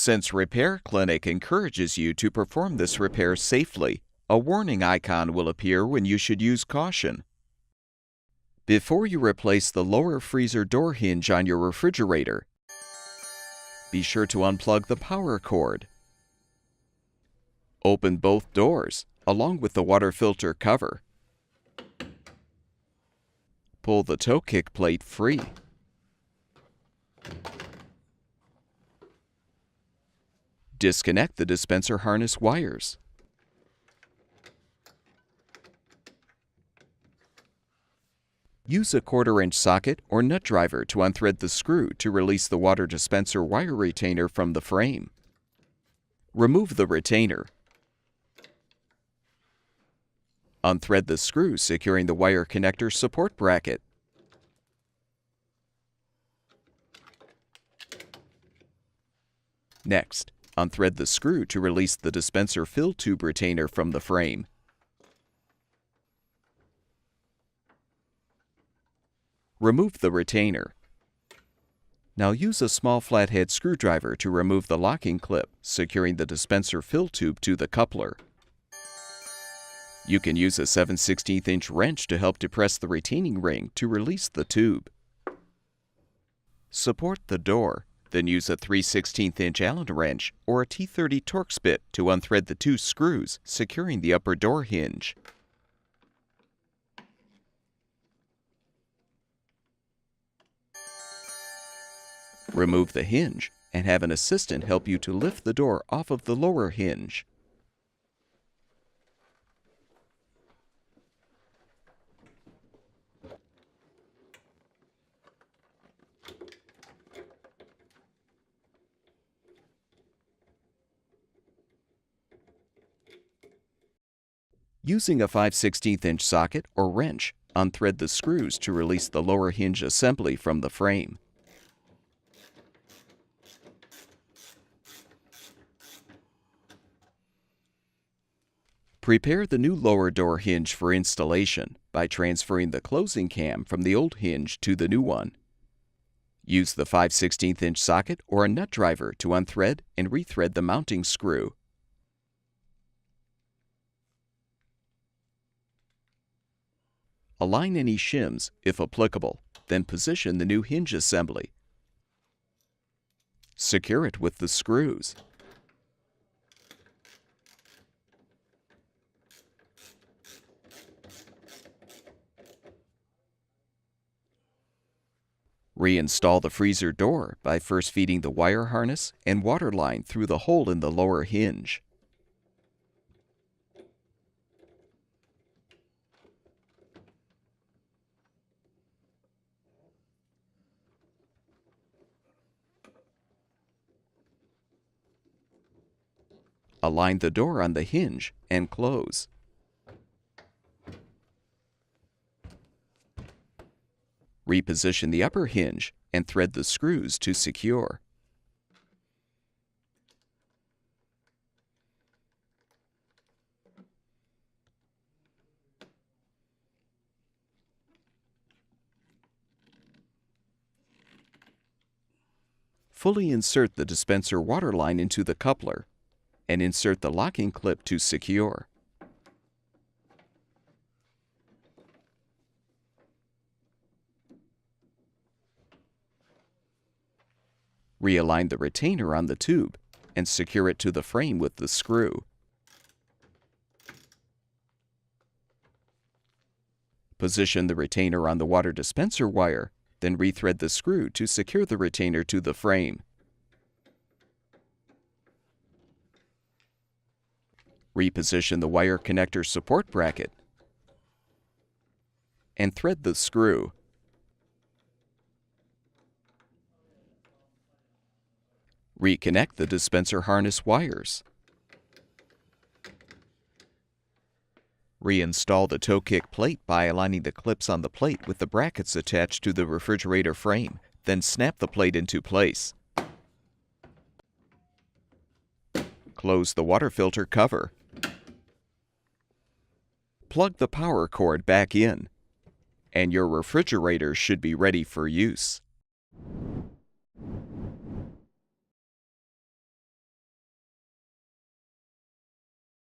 Since Repair Clinic encourages you to perform this repair safely, a warning icon will appear when you should use caution. Before you replace the lower freezer door hinge on your refrigerator, be sure to unplug the power cord. Open both doors, along with the water filter cover. Pull the toe kick plate free. Disconnect the dispenser harness wires. Use a 1/4-inch socket or nut driver to unthread the screw to release the water dispenser wire retainer from the frame. Remove the retainer. Unthread the screw securing the wire connector support bracket. Next, unthread the screw to release the dispenser fill tube retainer from the frame. Remove the retainer. Now use a small flathead screwdriver to remove the locking clip, securing the dispenser fill tube to the coupler. You can use a 7/16" wrench to help depress the retaining ring to release the tube. Support the door, then use a 3/16" Allen wrench or a T30 Torx bit to unthread the 2 screws securing the upper door hinge. Remove the hinge and have an assistant help you to lift the door off of the lower hinge. Using a 5/16" socket or wrench, unthread the screws to release the lower hinge assembly from the frame. Prepare the new lower door hinge for installation by transferring the closing cam from the old hinge to the new one. Use the 5/16" socket or a nut driver to unthread and rethread the mounting screw. Align any shims, if applicable, then position the new hinge assembly. Secure it with the screws. Reinstall the freezer door by first feeding the wire harness and water line through the hole in the lower hinge. Align the door on the hinge and close. Reposition the upper hinge and thread the screws to secure. Fully insert the dispenser water line into the coupler and insert the locking clip to secure. Realign the retainer on the tube and secure it to the frame with the screw. Position the retainer on the water dispenser wire, then rethread the screw to secure the retainer to the frame. Reposition the wire connector support bracket and thread the screw. Reconnect the dispenser harness wires. Reinstall the toe kick plate by aligning the clips on the plate with the brackets attached to the refrigerator frame, then snap the plate into place. Close the water filter cover. Plug the power cord back in, and your refrigerator should be ready for use.